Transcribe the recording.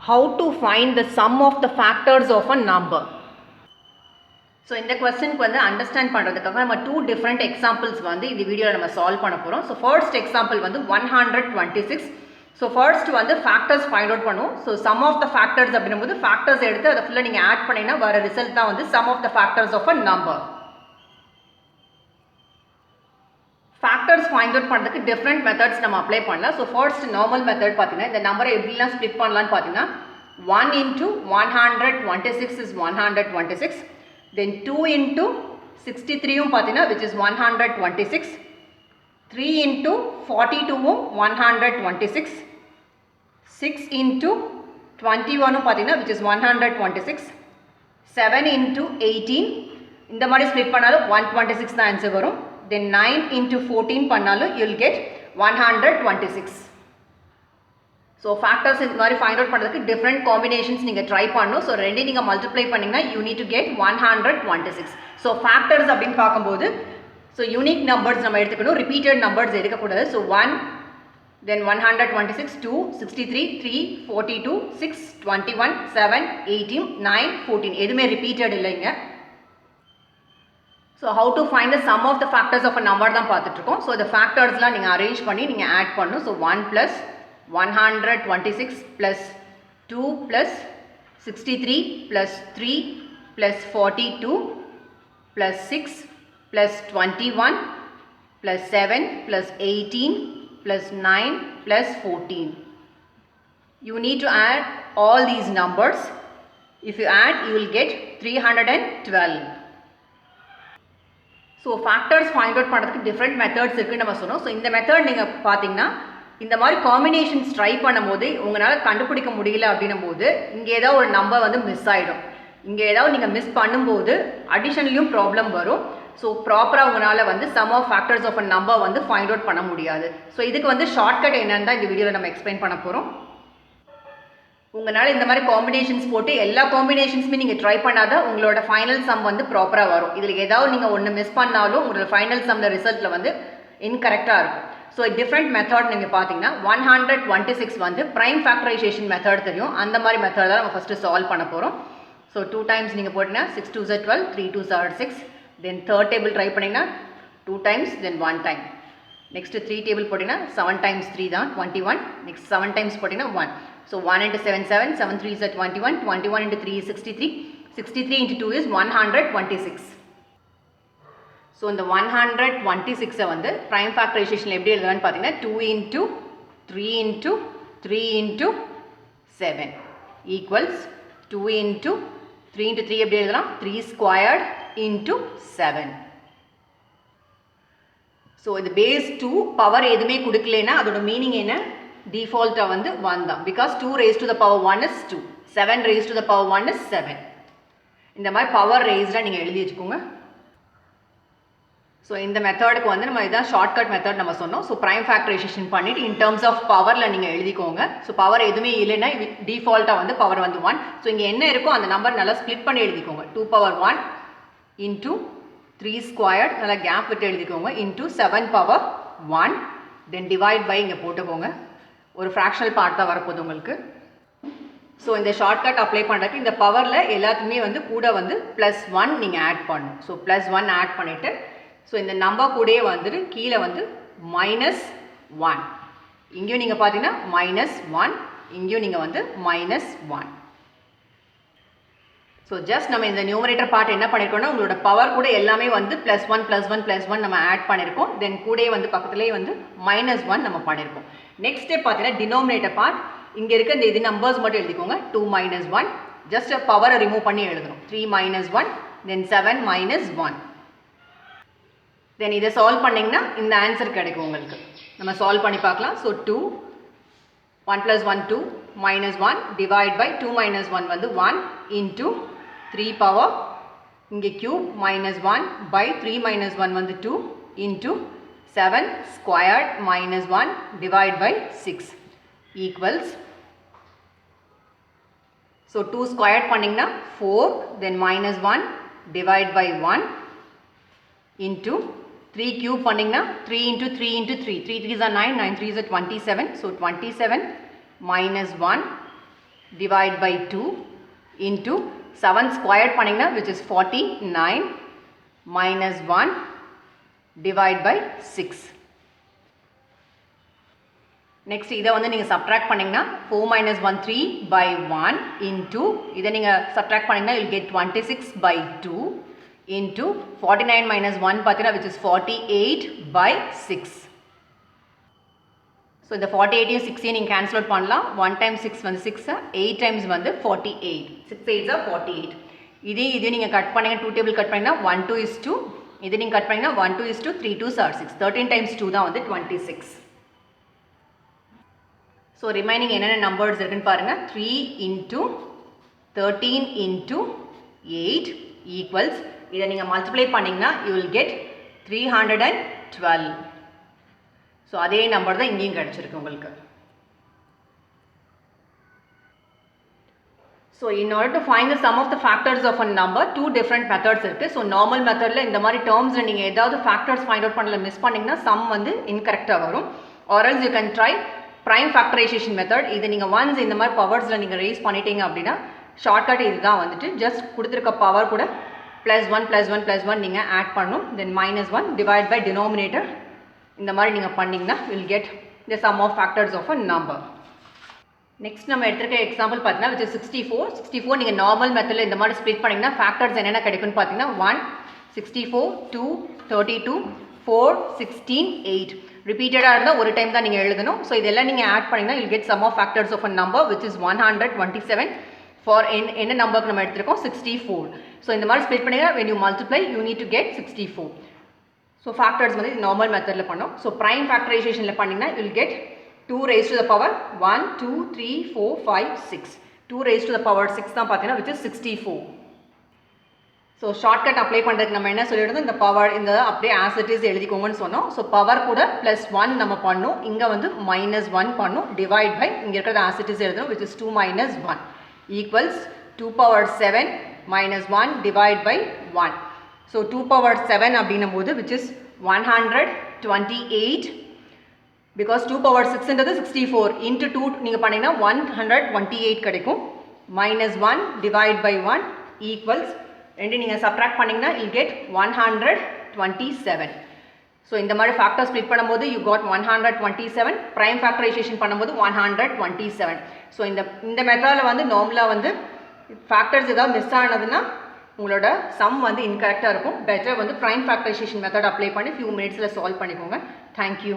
how to find the sum of the factors of a number. So இந்த கொஸ்டினுக்கு வந்து understand பண்ணுறதுக்காக நம்ம 2 டிஃப்ரெண்ட் எக்ஸாம்பிள்ஸ் வந்து இந்த வீடியோவில் நம்ம சால்வ் பண்ண போகிறோம். ஸோ ஃபர்ஸ்ட் எக்ஸாம்பிள் வந்து 126. ஸோ ஃபர்ஸ்ட் வந்து ஃபேக்டர்ஸ் ஃபைண்ட் அவுட் பண்ணுவோம். So sum of the factors அப்படிங்கும்போது ஃபேக்டர்ஸ் எடுத்து அதை ஃபுல்லாக நீங்கள் ஆட் பண்ணிங்கன்னா வர ரிசல்ட் தான் வந்து sum of the factors of a number. Factors find out பண்ணுறதுக்கு டிஃப்ரெண்ட் மெத்தட்ஸ் நம்ம அப்ளை பண்ணலாம். ஸோ ஃபர்ஸ்ட் நார்மல் மெத்தட் பார்த்தீங்கன்னா இந்த நம்பரை எப்படிலாம் ஸ்ப்ளிட் பண்ணலான்னு பார்த்தீங்கன்னா 1 into 126 is 126. Then 2 into 63 பார்த்தீங்கன்னா which is 126. 3 into 42 126. 6 into 21 பார்த்தீங்கன்னா which is 126. 7 into 18 இந்த மாதிரி ஸ்ப்ளிட் பண்ணாலும் 126 தான் ஆன்சர் வரும். Then 9 into 14 பண்ணாலும் you will get 126. So factors இந்த மாதிரி ஃபைண்ட் அவுட் பண்ணுறதுக்கு டிஃப்ரெண்ட் காம்பினேஷன்ஸ் நீங்கள் ட்ரை பண்ணணும். ஸோ ரெண்டையும் நீங்கள் மல்டிப்ளை பண்ணிங்கன்னா you need to get 126. So factors அப்படின்னு பார்க்கும்போது ஸோ யூனிக் நம்பர்ஸ் நம்ம எடுத்துக்கணும், ரிப்பீட்டட் நம்பர்ஸ் எடுக்கக்கூடாது. ஸோ 1, தென் 126, 2, 63, 3, 42, 6, 21, 7, 18, 9, 14 எதுவுமே ரிப்பீட்டட் இல்லைங்க. So how to find the sum of the factors of a number தான் பார்த்துட்ருக்கோம். ஸோ இந்த ஃபேக்டர்ஸ்லாம் நீங்கள் அரேஞ்ச் பண்ணி நீங்கள் ஆட் பண்ணணும். So 1 plus 126 plus 2 plus 63 plus 3 plus 42 plus 6 plus 21 plus 7 plus 18 plus 9 plus 14. You need to add all these numbers. If you add, you will get 312. So factors find out பண்ணுறதுக்கு different methods இருக்குன்னு நம்ம சொன்னோம். So இந்த method நீங்கள் பார்த்தீங்கன்னா இந்த மாதிரி combinations try பண்ணும்போது உங்களால் கண்டுபிடிக்க முடியல அப்படின்னும் போது இங்கே ஏதாவது ஒரு நம்பர் வந்து மிஸ் ஆகிடும். இங்கே ஏதாவது நீங்கள் மிஸ் பண்ணும்போது அடிஷனலையும் ப்ராப்ளம் வரும். ஸோ ப்ராப்பராக உங்களால் வந்து sum of factors of a number வந்து ஃபைண்ட் அவுட் பண்ண முடியாது. ஸோ இதுக்கு வந்து ஷார்ட்கட் என்னன்னு தான் இந்த வீடியோவில் நம்ம எக்ஸ்பிளைன் பண்ண போகிறோம். உங்களால் இந்த மாதிரி காம்பினேஷன்ஸ் போட்டு எல்லா காம்பினேஷன்ஸுமே நீங்கள் ட்ரை பண்ணாதான் உங்களோட ஃபைனல் சம் வந்து ப்ராப்பராக வரும். இதில் ஏதாவது நீங்கள் ஒன்று மிஸ் பண்ணாலும் உங்களோட ஃபைனல் சம்மில் ரிசல்ட்டில் வந்து இன்கரெக்டாக இருக்கும். ஸோ டிஃப்ரெண்ட் மெத்தட் நீங்கள் பார்த்தீங்கன்னா 126 வந்து ப்ரைம் ஃபேக்டரைசேஷன் மெத்தட் தெரியும். அந்த மாதிரி மெத்தட் தான் நம்ம ஃபஸ்ட்டு சால்வ் பண்ண போகிறோம். ஸோ 2 times நீங்கள் போட்டிங்கன்னா 6 2s are 12, 3 2s are 6. Then third table try பண்ணிங்கன்னா 2 times, தென் 1 time. நெக்ஸ்ட்டு 3 டேபிள் போட்டிங்கன்னா 7 times 3 தான் 21. நெக்ஸ்ட் 7 times போட்டிங்கன்னா 1. So 1 into 7 7, 7 3s are 21, 21 into 3 is 63, 63 into 2 is 126. So இந்த 126 வந்து ப்ரைம் ஃபேக்டரைசேஷன் எப்படி எழுதலான்னு பார்த்தீங்கன்னா 2 into 3 into 3 into 7 equals 2 into 3 into 3 எப்படி எழுதலாம் 3 squared into 7. ஸோ இது பேஸ் 2 பவர் எதுவுமே கொடுக்கலன்னா அதோட மீனிங் என்ன, டிஃபால்ட்டாக வந்து 1 தான். Because 2 raised to the power 1 is 2, 7 raised to the power 1 is 7. இந்த மாதிரி பவர் ரேஸ்டாக நீங்கள் எழுதி வச்சுக்கோங்க. ஸோ இந்த மெத்தடுக்கு வந்து நம்ம இதான் ஷார்ட்கட் மெத்தட் நம்ம சொன்னோம். ஸோ ப்ரைம் ஃபேக்டரைசேஷன் பண்ணிவிட்டு இன் டர்ம்ஸ் ஆஃப் பவரில் நீங்கள் எழுதிக்கோங்க. ஸோ பவர் எதுவுமே இல்லைன்னா டிஃபால்ட்டாக வந்து பவர் வந்து 1. ஸோ இங்கே என்ன இருக்கோ அந்த நம்பர் நல்லா ஸ்ப்ளிட் பண்ணி எழுதிக்கோங்க. 2 power 1 into 3 squared நல்லா கேப் விட்டு எழுதிக்கோங்க into 7 power 1. Then divide by இங்கே போட்டுக்கோங்க. ஒரு ஃப்ராக்ஷனல் பார்ட் தான் வரப்போகுது உங்களுக்கு. ஸோ இந்த ஷார்ட்கட் அப்ளை பண்ணுறதுக்கு இந்த பவரில் எல்லாத்துக்குமே வந்து கூட வந்து +1 நீங்கள் ஆட் பண்ணணும். ஸோ +1 ஆட் பண்ணிவிட்டு ஸோ இந்த நம்பர் கூடயே வந்துட்டு கீழே வந்து -1. இங்கேயும் நீங்கள் பார்த்தீங்கன்னா -1, இங்கேயும் நீங்கள் வந்து -1. ஸோ ஜஸ்ட் நம்ம இந்த நியூமரேட்டர் பார்ட் என்ன பண்ணியிருக்கோம்னா உங்களோட பவர் கூட எல்லாமே வந்து +1 +1 +1 நம்ம ஆட் பண்ணியிருக்கோம். தென் கூடயே வந்து பக்கத்துலேயே வந்து -1 நம்ம பண்ணியிருக்கோம். நெக்ஸ்ட் ஸ்டெப் பார்த்தீங்கன்னா டினோமினேட்டர் பார்ட் இங்கே இருக்க இந்த இது நம்பர்ஸ் மட்டும் எழுதிக்கோங்க. 2 - 1 ஜஸ்ட் பவரை ரிமூவ் பண்ணி எழுதணும். 3 - 1 தென் 7 - 1. தென் இதை சால்வ் பண்ணிங்கன்னா இந்த ஆன்சர் கிடைக்கும் உங்களுக்கு. நம்ம சால்வ் பண்ணி பார்க்கலாம். ஸோ 2 1 + 1 2 -1 டிவைட் பை 2 - 1 வந்து 1 into 3 பவர் இங்கே கியூப் -1 பை 3 - 1 வந்து 2 into 7 squared -1 divide by 6 equals. So 2 squared பண்ணிங்கன்னா 4 then -1 divide by 1 into 3 cube பண்ணிங்கன்னா 3 into 3 into 3 3 3s are 9 9 3s are 27. So 27 minus 1 divide by 2 into 7 squared பண்ணிங்கன்னா which is 49 minus 1 divide by 6. Next இதை வந்து நீங்கள் subtract பண்ணிங்கன்னா 4 minus 1 3 by 1 into இதை நீங்கள் subtract பண்ணிங்கன்னா you'll get 26 by 2 into 49 minus 1 பார்த்தீங்கன்னா which is 48 by 6. So இந்த 48 6 நீங்கள் cancel out பண்ணலாம். 1 times 6 வந்து 6 8 times வந்து 48 6 8s are 48. இதே நீங்கள் கட் பண்ணிங்க 2 டேபிள் கட் பண்ணிங்கன்னா 1 2 is 2 இது நீங்கள் கட் பண்ணிங்கன்னா 1 2 is 2 3 2s are 6 13 times 2 தான் வந்து 26. ஸோ ரிமைனிங் என்னென்ன நம்பர்ஸ் இருக்குன்னு பாருங்கள் 3 into 13 into 8 ஈக்குவல்ஸ் இதை நீங்கள் மல்டிப்ளை பண்ணிங்கன்னா யூ வில் கெட் 312. ஸோ அதே நம்பர் தான் இங்கேயும் கிடச்சிருக்கு உங்களுக்கு. So in order to find the sum of the factors of a number, two different methods இருக்குது. ஸோ நார்மல் மெத்தடில் இந்த மாதிரி டேர்ம்ஸில் நீங்கள் ஏதாவது ஃபேக்டர்ஸ் ஃபைண்ட் அவுட் பண்ணல மிஸ் பண்ணிங்கன்னா சம் வந்து இன்கரெக்டாக வரும். or else you can try prime factorization method. இது நீங்கள் ஒன்ஸ் இந்த மாதிரி பவர்ஸில் நீங்கள் ரேஸ் பண்ணிட்டீங்க அப்படின்னா ஷார்ட்கட் இது தான் வந்துட்டு ஜஸ்ட் கொடுத்துருக்க பவர் கூட +1 நீங்கள் ஆட் பண்ணணும். தென் -1 டிவைட் பை டினாமினேட்டர் இந்த மாதிரி நீங்கள் பண்ணிங்கன்னா will get the sum of factors of a number. Next நம்ம எடுத்துருக்க எக்ஸாம்பிள் பார்த்தீங்கன்னா which is 64 நீங்கள் நார்மல் மெத்தடில் இந்த மாதிரி ஸ்ப்ளிட் பண்ணிங்கன்னா ஃபேக்டர்ஸ் என்னென்ன கிடைக்குன்னு பார்த்தீங்கன்னா 1 64 2 32 4 16 8 ரிப்பீட்டடாக இருந்தால் ஒரு டைம் தான் நீங்கள் எழுதணும். ஸோ இதெல்லாம் நீங்கள் ஆட் பண்ணிங்கன்னா you'll get sum of factors of a number which is 127 for என்ன நம்பருக்கு நம்ம எடுத்திருக்கோம் 64. ஸோ இந்த மாதிரி ஸ்ப்ளிட் பண்ணிங்கன்னா when you multiply you need to get 64. So factors வந்து நார்மல் மெத்தடில் பண்ணோம். ஸோ ப்ரைம் ஃபேக்டரைசேஷனில் பண்ணிங்கன்னா you'll get 2 raised to the power 1 2 3 4 5 6 2 raised to the power 6 தான் பார்த்தீங்கன்னா which is 64. So shortcut apply பண்ணுறதுக்கு நம்ம என்ன சொல்லியிருந்தோம் இந்த பவர் இந்த அப்படியே ஆஸ் இட் இஸ் எழுதிக்கோங்கன்னு சொன்னோம். ஸோ பவர் கூட +1 நம்ம பண்ணோம், இங்கே வந்து -1 பண்ணோம், டிவைட் பை இங்கே இருக்கிறது ஆஸ் இட் இஸ் எழுதணும் which is 2 minus 1 equals 2 power 7 -1 divide by 1. So 2 power 7 அப்படின்னும் போது which is 128 பிகாஸ் 2 power 6ன்றது 64 into 2 நீங்கள் பண்ணிங்கன்னா 128 கிடைக்கும். -1 டிவைட் பை 1 ஈக்குவல்ஸ் ரெண்டு நீங்கள் சப்ராக்ட் பண்ணிங்கன்னா யூ கெட் 127. ஸோ இந்த மாதிரி ஃபேக்டர் ஸ்ப்ளிட் பண்ணும்போது யூ காட் 127, ப்ரைம் ஃபேக்டரைசேஷன் பண்ணும்போது 127. ஸோ இந்த மெத்தடில் வந்து நார்மலாக வந்து ஃபேக்டர்ஸ் ஏதாவது மிஸ் ஆனதுன்னா உங்களோட சம் வந்து இன்கரெக்டாக இருக்கும். பெட்டர் வந்து ப்ரைம் ஃபேக்டரைசேஷன் மெத்தட் அப்ளை பண்ணி ஃபியூ மினிட்ஸில் சால்வ் பண்ணிக்கோங்க. தேங்க்யூ.